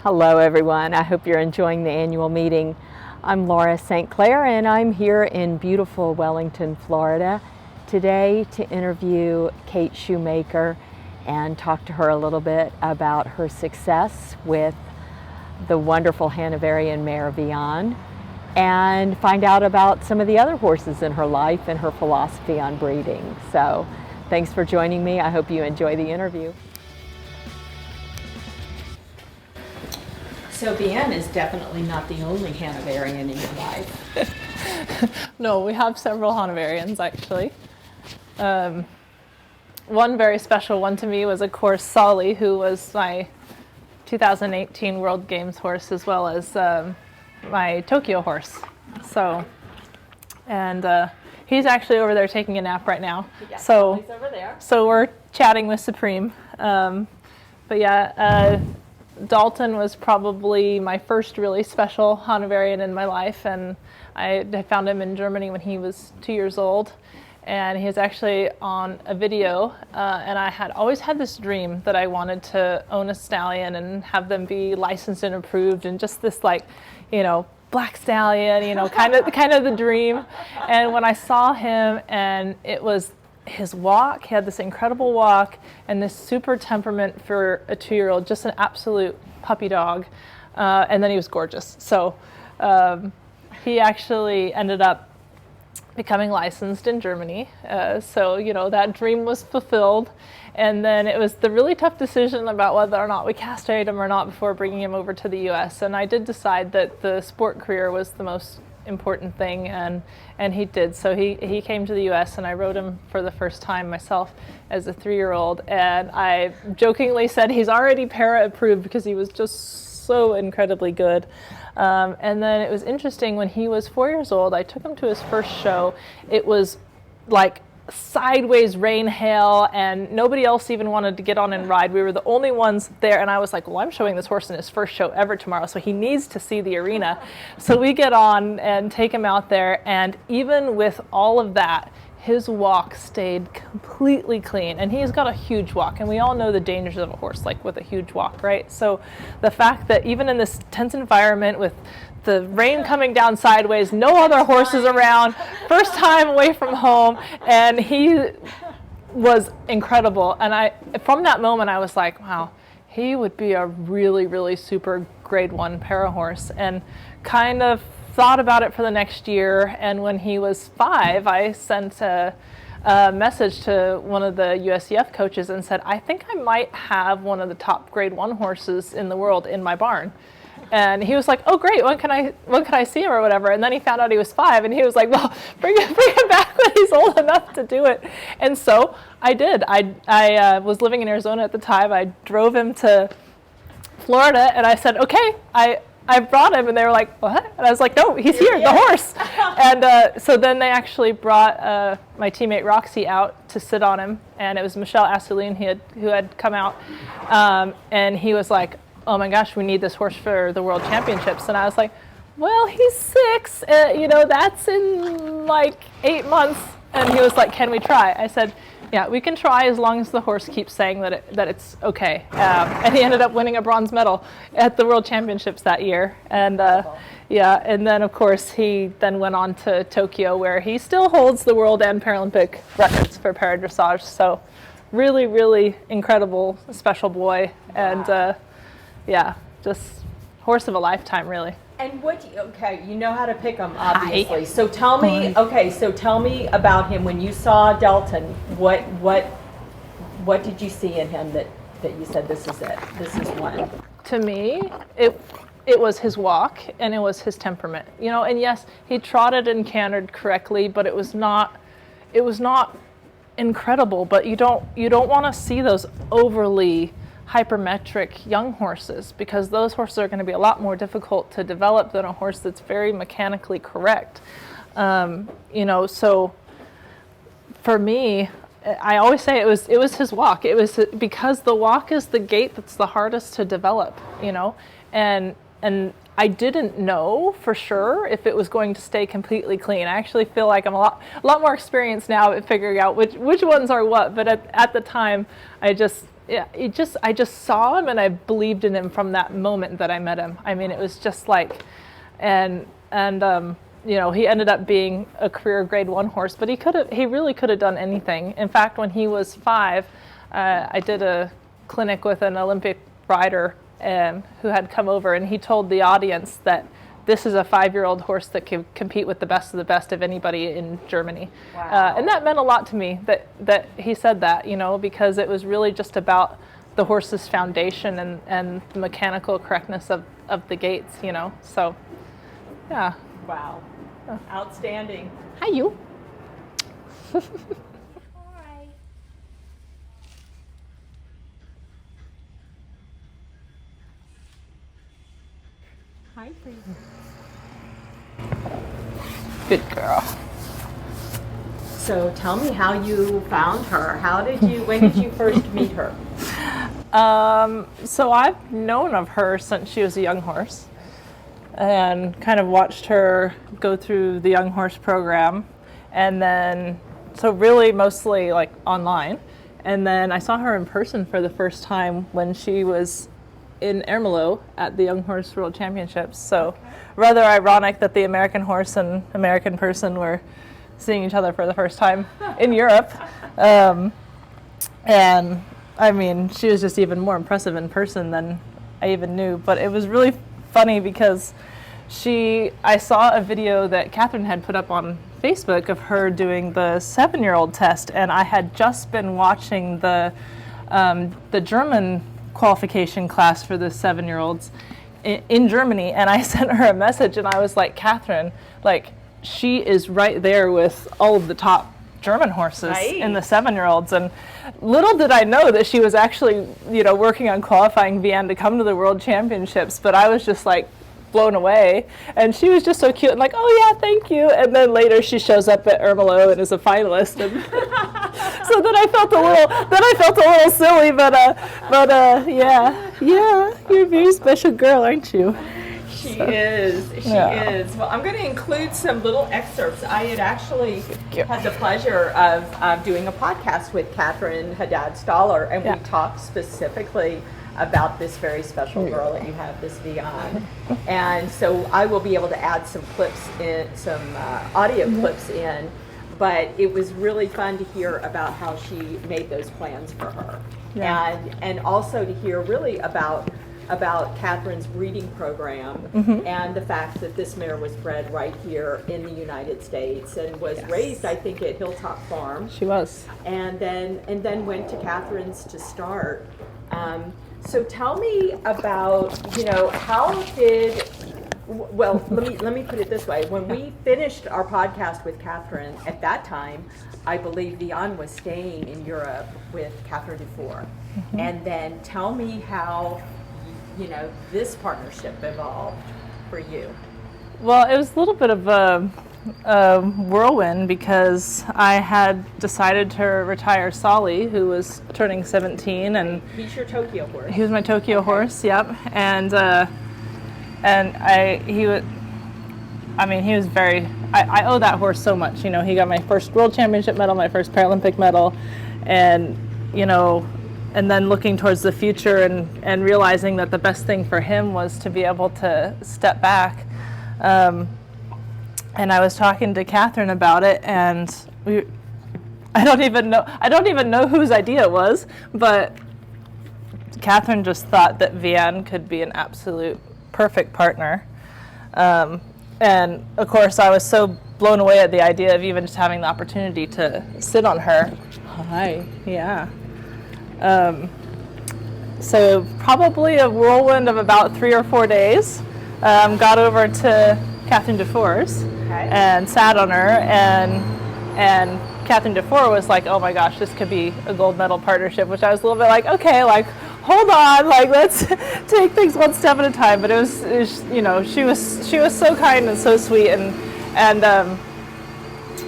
Hello everyone, I hope you're enjoying the annual meeting. I'm Laura St. Clair and I'm here in beautiful Wellington, Florida today to interview Kate Shoemaker and talk to her a little bit about her success with the wonderful Hanoverian mare Vian and find out about some of the other horses in her life and her philosophy on breeding. So thanks for joining me. I hope you enjoy the interview. So Vian is definitely not the only Hanoverian in your life. No, we have several Hanoverians actually. One very special one to me was, of course, Solly, who was my 2018 World Games horse as well as my Tokyo horse. So, and he's actually over there taking a nap right now. Yes, so he's over there. So we're chatting with Supreme. But yeah. Dalton was probably my first really special Hanoverian in my life, and I found him in Germany when he was 2 years old, and he was actually on a video, and I had always had this dream that I wanted to own a stallion and have them be licensed and approved, and just this black stallion, kind of the dream. And when I saw him, and it was his walk, he had this incredible walk and this super temperament for a 2-year-old, just an absolute puppy dog. And then he was gorgeous. So he actually ended up becoming licensed in Germany. So that dream was fulfilled. And then it was the really tough decision about whether or not we castrate him or not before bringing him over to the US. And I did decide that the sport career was the most important thing, and he did. So he came to the US, and I rode him for the first time myself as a 3-year-old, and I jokingly said he's already para approved because he was just so incredibly good. And then it was interesting, when he was 4 years old, I took him to his first show. It was like sideways rain, hail, and nobody else even wanted to get on and ride. We were the only ones there, and I was like, well, I'm showing this horse in his first show ever tomorrow, so he needs to see the arena. So we get on and take him out there, and even with all of that, his walk stayed completely clean, and he's got a huge walk, and we all know the dangers of a horse like with a huge walk, right? So the fact that even in this tense environment with the rain coming down sideways, no other horses around, first time away from home, and he was incredible. And from that moment, I was like, wow, he would be a really, really super grade 1 para horse, and kind of thought about it for the next year. And when he was 5, I sent a message to one of the USCF coaches and said, I think I might have one of the top grade 1 horses in the world in my barn. And he was like, oh, great, when can I see him or whatever? And then he found out he was 5, and he was like, well, bring him back when he's old enough to do it. And so I did. I was living in Arizona at the time. I drove him to Florida, and I said, okay, I brought him. And they were like, what? And I was like, no, he's here, the horse. And so then they actually brought my teammate Roxy out to sit on him, and it was Michelle Assouline who had come out, and he was like, oh my gosh, we need this horse for the World Championships. And I was like, well, he's 6, that's in like 8 months. And he was like, can we try? I said, yeah, we can try as long as the horse keeps saying that it's okay. And he ended up winning a bronze medal at the World Championships that year. And and then of course he then went on to Tokyo, where he still holds the world and Paralympic records for para dressage. So really, really incredible, special boy. And just horse of a lifetime, really. And you know how to pick them, obviously. Hi. So tell me about him. When you saw Dalton, what did you see in him that you said, this is it, this is one? To me, it was his walk, and it was his temperament. And yes, he trotted and cantered correctly, but it was not incredible. But you don't want to see those overly hypermetric young horses, because those horses are going to be a lot more difficult to develop than a horse that's very mechanically correct. So for me, I always say it was his walk. It was because the walk is the gait that's the hardest to develop, and I didn't know for sure if it was going to stay completely clean. I actually feel like I'm a lot more experienced now at figuring out which ones are what, but at the time, yeah, I just saw him and I believed in him from that moment that I met him. I mean, it was just like, and you know, he ended up being a career Grade 1 horse, but he really could have done anything. In fact, when he was 5, I did a clinic with an Olympic rider who had come over, and he told the audience that this is a 5-year-old horse that can compete with the best of anybody in Germany. Wow. And that meant a lot to me that he said that, you know, because it was really just about the horse's foundation and the mechanical correctness of the gaits, you know. So, yeah. Wow. Outstanding. Hi, you. Hi, Free. Good girl. So tell me how you found her. When did you first meet her? So I've known of her since she was a young horse and kind of watched her go through the young horse program, and then, so really mostly like online. And then I saw her in person for the first time when she was in Ermelo at the Young Horse World Championships. So rather ironic that the American horse and American person were seeing each other for the first time in Europe. And I mean, she was just even more impressive in person than I even knew. But it was really funny because I saw a video that Catherine had put up on Facebook of her doing the 7-year-old test, and I had just been watching the German qualification class for the 7-year-olds in Germany, and I sent her a message, and I was like, Catherine, like, she is right there with all of the top German horses in the 7-year-olds, and little did I know that she was actually, you know, working on qualifying Vianne to come to the World Championships. But I was just like blown away, and she was just so cute and like, oh yeah, thank you. And then later she shows up at Ermelo and is a finalist, and so then I felt a little silly, but yeah, you're a very special girl, aren't you? She is. Well, I'm going to include some little excerpts. I had actually had the pleasure of doing a podcast with Catherine Haddad-Staller, and we talked specifically about this very special girl that you have, this Vianne. And so I will be able to add some clips in, some audio clips in, but it was really fun to hear about how she made those plans for her. And also to hear really about Catherine's breeding program and the fact that this mare was bred right here in the United States and was raised, I think, at Hilltop Farm. She was. And then went to Catherine's to start. So tell me about, you know, let me put it this way. When we finished our podcast with Catherine, at that time, I believe Vianne was staying in Europe with Catherine Dufour. And then tell me how, you know, this partnership evolved for you. Well, it was a little bit of a whirlwind because I had decided to retire Solly, who was turning 17, and he's your Tokyo horse. He was my Tokyo horse, yep. And he was very. I owe that horse so much. You know, he got my first World Championship medal, my first Paralympic medal, and you know. And then looking towards the future and realizing that the best thing for him was to be able to step back. And I was talking to Catherine about it, and I don't even know whose idea it was, but Catherine just thought that Vianne could be an absolute perfect partner. And of course I was so blown away at the idea of even just having the opportunity to sit on her. Hi, yeah. So probably a whirlwind of about 3 or 4 days. Got over to Catherine Dufour's and sat on her, and Catherine Dufour was like, "Oh my gosh, this could be a gold medal partnership," which I was a little bit like, "Okay, like hold on, like let's take things one step at a time." But it was you know, she was so kind and so sweet, and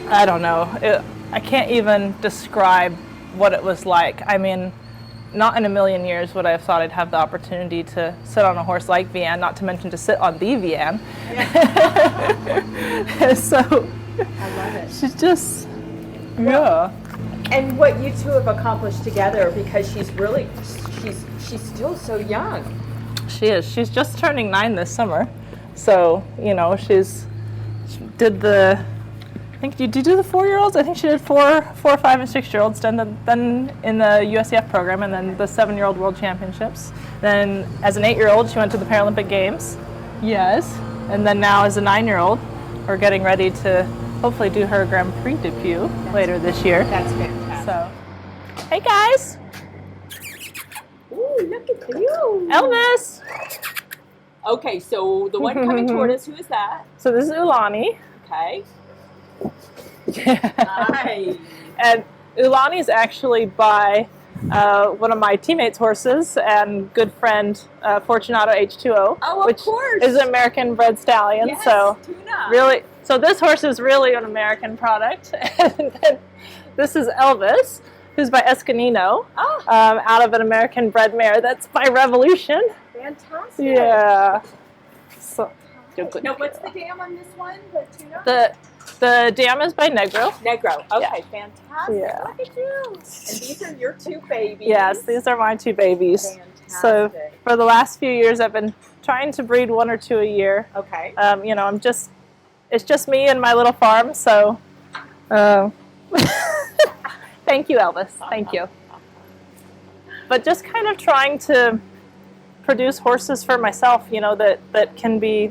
I don't know, I can't even describe what it was like. I mean, not in a million years would I have thought I'd have the opportunity to sit on a horse like Vianne, not to mention to sit on the Vianne. Yeah. So I love it. she's just, yeah. and what you two have accomplished together, because she's still so young. She is. She's just turning 9 this summer. So, you know, she did the, I think, did you do the 4-year-olds? I think she did 4, 5, and 6-year-olds, then in the USEF program, and then the 7-year-old World Championships. Then as an 8-year-old, she went to the Paralympic Games. Yes. And then now as a 9-year-old, we're getting ready to hopefully do her Grand Prix debut later this year. That's fantastic. So, hey guys! Ooh, look at you. Elvis! Okay, so the one coming toward us, who is that? So this is Ulani. Okay. Nice. And Ulani is actually by one of my teammates' horses and good friend, Fortunato H2O. Oh, of course. Is an American bred stallion. Yes, so Tuna. really, so this horse is really an American product. And then this is Elvis, who's by Escanino, out of an American bred mare that's by Revolution. Fantastic. Yeah. So, now, what's the dam on this one? The Tuna? The dam is by Negro. Negro. Okay, Yeah. fantastic. Yeah. Look at you. And these are your 2 babies. Yes, these are my 2 babies. Fantastic. So for the last few years, I've been trying to breed 1 or 2 a year. Okay. You know, it's just me and my little farm. So, thank you, Elvis. Thank you. But just kind of trying to produce horses for myself, you know, that can be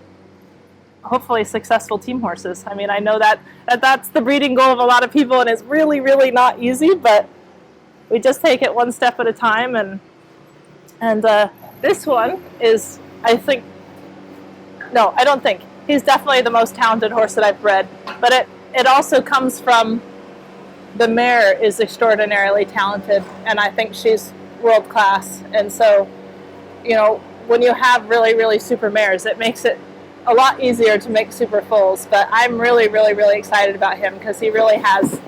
hopefully successful team horses. I mean, I know that's the breeding goal of a lot of people, and it's really, really not easy, but we just take it one step at a time. And this one is, I don't think. He's definitely the most talented horse that I've bred, but it also comes from the mare is extraordinarily talented, and I think she's world class. And so, you know, when you have really, really super mares, it makes it a lot easier to make super foals. But I'm really, really, really excited about him because he really has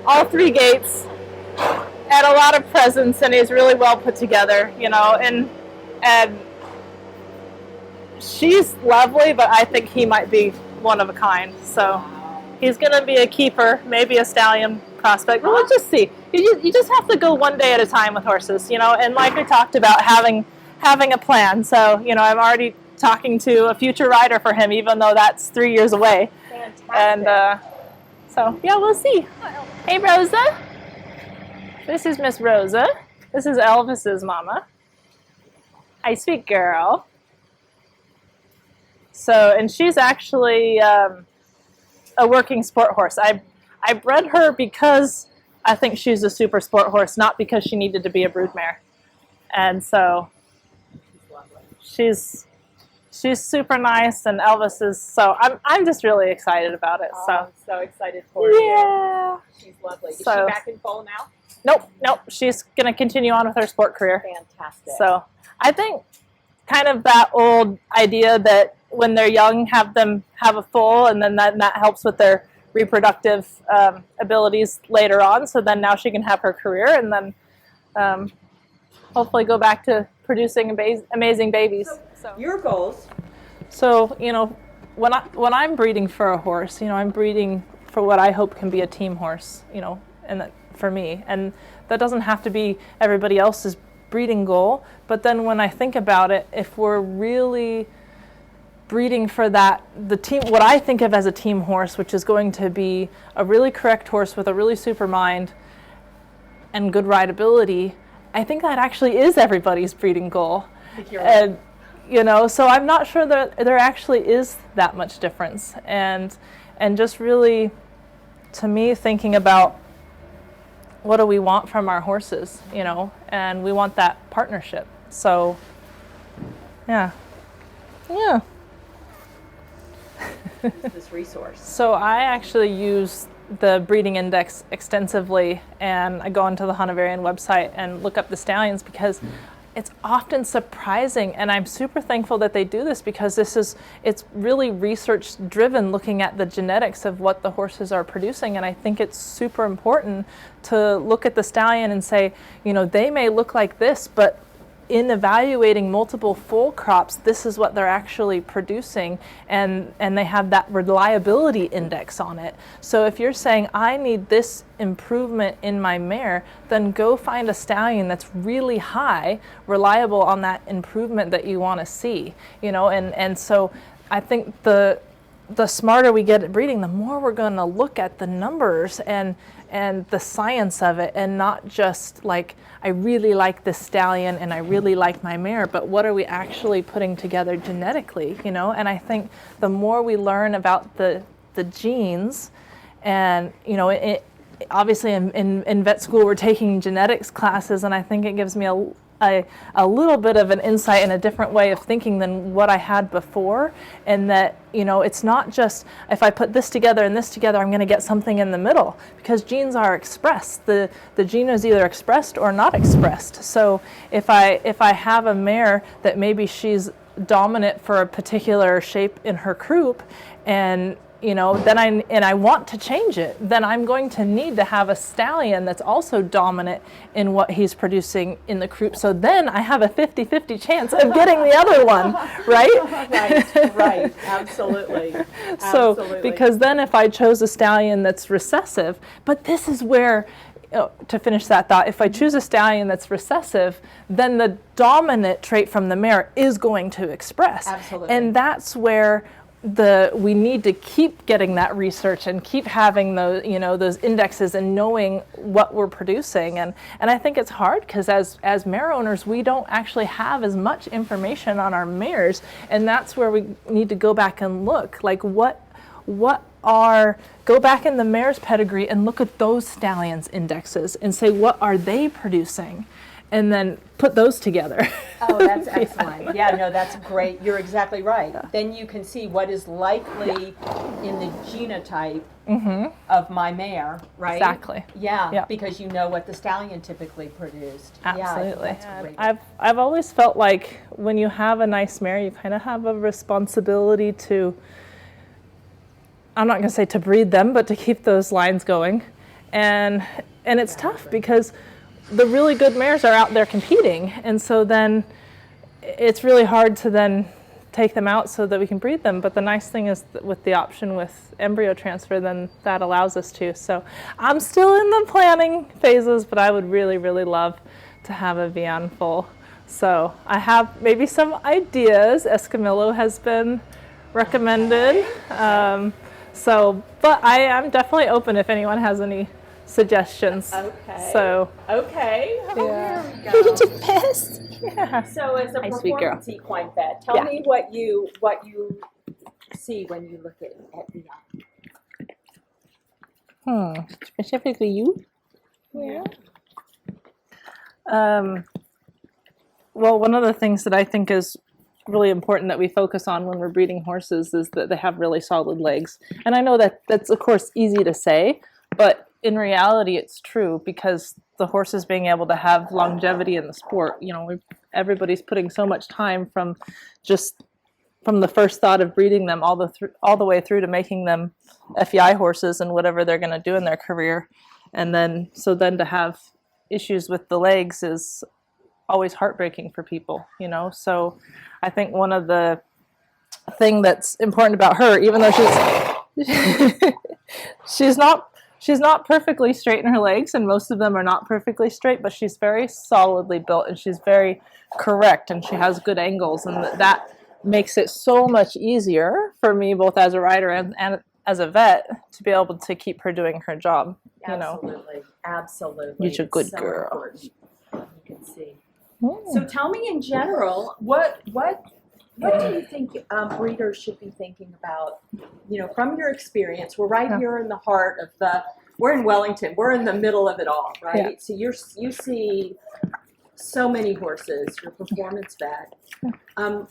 all 3 gaits and a lot of presence, and he's really well put together, you know, and she's lovely, but I think he might be one of a kind. So he's going to be a keeper, maybe a stallion prospect, but we'll just see. You just have to go one day at a time with horses, you know, and like we talked about, having a plan. So, you know, I'm already talking to a future rider for him, even though that's 3 years away. Fantastic. And so, yeah, we'll see. Hey, Rosa. This is Miss Rosa. This is Elvis's mama. Hi, sweet girl. So, and she's actually a working sport horse. I bred her because I think she's a super sport horse, not because she needed to be a broodmare. And so she's super nice, and Elvis is, so I'm just really excited about it. Oh, so I'm so excited for you. Yeah. She's lovely. Is she So- back in foal now? Nope. She's going to continue on with her sport career. Fantastic. So I think kind of that old idea that when they're young, have them have a foal, and then that helps with their reproductive abilities later on. So then now she can have her career, and then hopefully go back to producing amazing babies. So your goals? So, you know, when I'm breeding for a horse, you know, I'm breeding for what I hope can be a team horse, you know, and that, for me. And that doesn't have to be everybody else's breeding goal. But then when I think about it, if we're really breeding for the team, what I think of as a team horse, which is going to be a really correct horse with a really super mind and good rideability, I think that actually is everybody's breeding goal. And you know, so I'm not sure that there actually is that much difference. And just really, to me, thinking about what do we want from our horses, you know, and we want that partnership. So, yeah. This resource. So I actually use the breeding index extensively, and I go onto the Hanoverian website and look up the stallions because it's often surprising, and I'm super thankful that they do this because it's really research driven, looking at the genetics of what the horses are producing. And I think it's super important to look at the stallion and say, you know, they may look like this, but in evaluating multiple foal crops, this is what they're actually producing, and they have that reliability index on it. So if you're saying, I need this improvement in my mare, then go find a stallion that's really high, reliable on that improvement that you want to see, and so I think the smarter we get at breeding, the more we're going to look at the numbers and the science of it, and not just like, I really like this stallion and I really like my mare, but what are we actually putting together genetically, And I think the more we learn about the genes, and obviously in vet school we're taking genetics classes, and I think it gives me a little bit of an insight and a different way of thinking than what I had before, and that it's not just if I put this together and this together I'm going to get something in the middle, because genes are expressed. The gene is either expressed or not expressed. So if I have a mare that maybe she's dominant for a particular shape in her croup, and then I want to change it, then I'm going to need to have a stallion that's also dominant in what he's producing in the croup. So then I have a 50-50 chance of getting the other one, right? Right, absolutely. So, because then if I chose a stallion that's recessive, but this is where, to finish that thought, if I choose a stallion that's recessive, then the dominant trait from the mare is going to express. Absolutely. And that's where we need to keep getting that research and keep having those indexes and knowing what we're producing, and I think it's hard because as mare owners we don't actually have as much information on our mares, and that's where we need to go back and look, like go back in the mare's pedigree and look at those stallions indexes and say, what are they producing, and then put those together. Oh, that's excellent. Yeah, no, that's great. You're exactly right. Yeah. Then you can see what is likely in the genotype of my mare, right? Exactly. Yeah, because you know what the stallion typically produced. Absolutely. Yeah, that's great. I've always felt like when you have a nice mare, you kind of have a responsibility to, I'm not going to say to breed them, but to keep those lines going. And it's tough because the really good mares are out there competing, and so then it's really hard to then take them out so that we can breed them. But the nice thing is that with the option with embryo transfer, then that allows us to. So I'm still in the planning phases, but I would really, really love to have a Vian foal. So I have maybe some ideas. Escamillo has been recommended. But I am definitely open if anyone has any suggestions. Okay. So. Okay. Oh, Yeah. there we go. The best. Yeah. So as a Hi, sweet girl. performance equine vet, tell me what you see when you look at Vian. Specifically you? Yeah. Well, one of the things that I think is really important that we focus on when we're breeding horses is that they have really solid legs. And I know that that's of course easy to say, but in reality it's true, because the horses being able to have longevity in the sport, everybody's putting so much time from the first thought of breeding them all the way through to making them FEI horses and whatever they're going to do in their career. And then to have issues with the legs is always heartbreaking for people, So I think one of the thing that's important about her, even though she's not perfectly straight in her legs, and most of them are not perfectly straight, but she's very solidly built and she's very correct and she has good angles, and that makes it so much easier for me, both as a rider and as a vet, to be able to keep her doing her job. Absolutely. You're a good so girl. Important. You can see. So tell me in general, what do you think breeders should be thinking about? From your experience, we're right here in the heart of we're in Wellington. We're in the middle of it all, right? Yeah. So you see so many horses. You're a performance vet.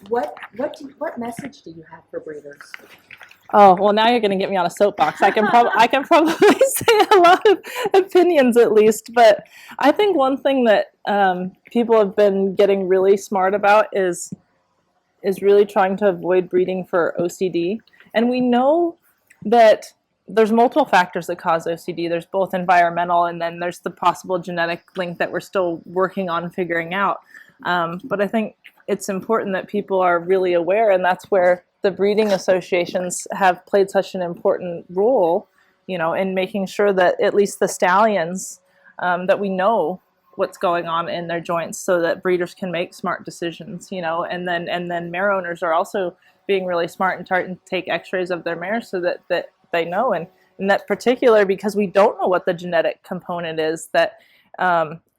What message do you have for breeders? Oh, well, now you're going to get me on a soapbox. I can probably say a lot of opinions at least, but I think one thing that people have been getting really smart about is really trying to avoid breeding for OCD. And we know that there's multiple factors that cause OCD. There's both environmental, and then there's the possible genetic link that we're still working on figuring out. But I think it's important that people are really aware, and that's where the breeding associations have played such an important role, in making sure that at least the stallions, that we know what's going on in their joints so that breeders can make smart decisions, and then mare owners are also being really smart and starting to take x-rays of their mares so that they know. And in that particular, because we don't know what the genetic component is, that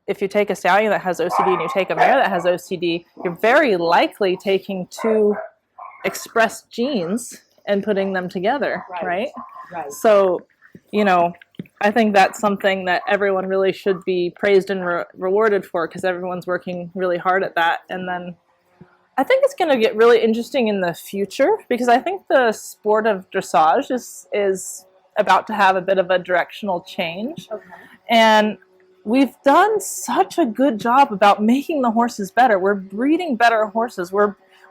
if you take a stallion that has OCD and you take a mare that has OCD, you're very likely taking two expressed genes and putting them together, right? So, I think that's something that everyone really should be praised and rewarded for, because everyone's working really hard at that. And then I think it's going to get really interesting in the future, because I think the sport of dressage is about to have a bit of a directional change. Okay. And we've done such a good job about making the horses better. We're breeding better horses.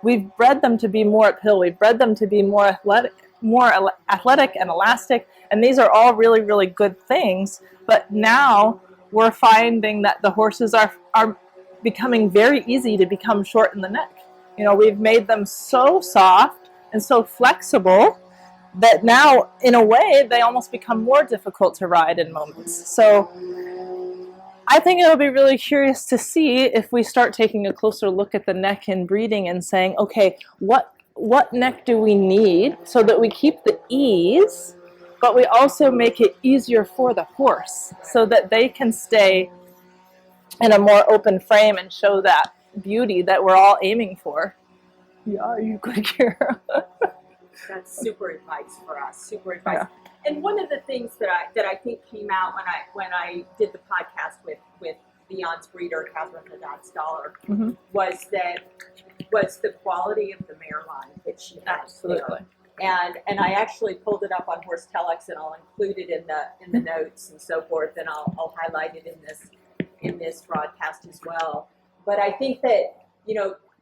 We've bred them to be more uphill. We've bred them to be more athletic and elastic. And these are all really, really good things. But now we're finding that the horses are becoming very easy to become short in the neck. We've made them so soft and so flexible that now, in a way, they almost become more difficult to ride in moments. So I think it'll be really curious to see if we start taking a closer look at the neck in breeding and saying, okay, what neck do we need so that we keep the ease, but we also make it easier for the horse so that they can stay in a more open frame and show that beauty that we're all aiming for. Yeah, you good, Kara. That's super advice for us. Super advice. Yeah. And one of the things that I think came out when I did the podcast with Beyond's breeder, Catherine Haddad-Stoller, mm-hmm. was the quality of the mare line that she had. Absolutely. There. And I actually pulled it up on Horse Telex, and I'll include it in the notes and so forth, and I'll highlight it in this broadcast as well. But I think that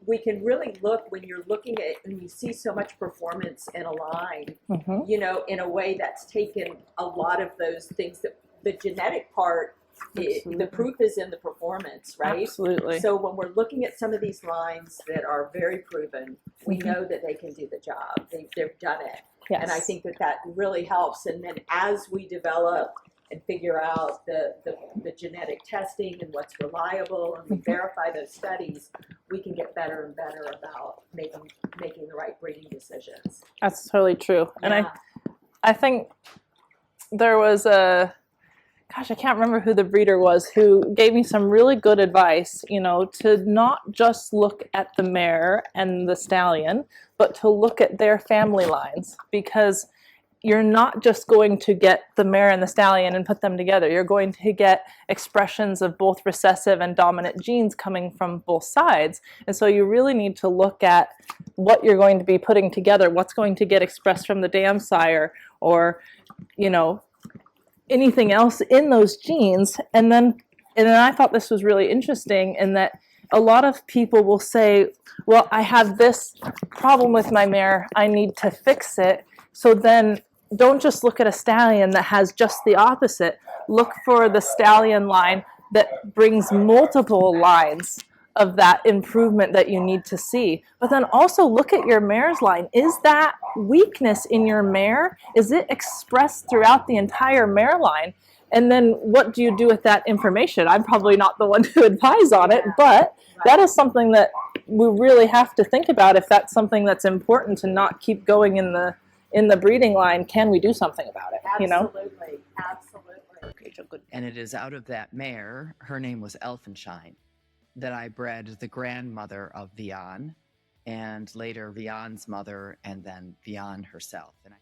we can really look when you're looking at and you see so much performance in a line, mm-hmm. In a way that's taken a lot of those things that the genetic part, the proof is in the performance, right? Absolutely. So when we're looking at some of these lines that are very proven, we mm-hmm. know that they can do the job. They've done it. Yes. And I think that really helps. And then as we develop and figure out the genetic testing and what's reliable, and we verify those studies, we can get better and better about making the right breeding decisions. That's totally true. Yeah. And I think there was I can't remember who the breeder was who gave me some really good advice, to not just look at the mare and the stallion, but to look at their family lines, because you're not just going to get the mare and the stallion and put them together. You're going to get expressions of both recessive and dominant genes coming from both sides. And so you really need to look at what you're going to be putting together, what's going to get expressed from the dam sire, or, anything else in those genes. And then I thought this was really interesting in that a lot of people will say, well, I have this problem with my mare, I need to fix it. So then don't just look at a stallion that has just the opposite. Look for the stallion line that brings multiple lines of that improvement that you need to see. But then also look at your mare's line. Is that weakness in your mare? Is it expressed throughout the entire mare line? And then what do you do with that information? I'm probably not the one to advise on it, but that is something that we really have to think about. If that's something that's important to not keep going in the breeding line, can we do something about it? Absolutely, absolutely. And it is out of that mare, her name was Elfenshine, that I bred the grandmother of Vian, and later Vian's mother, and then Vian herself. And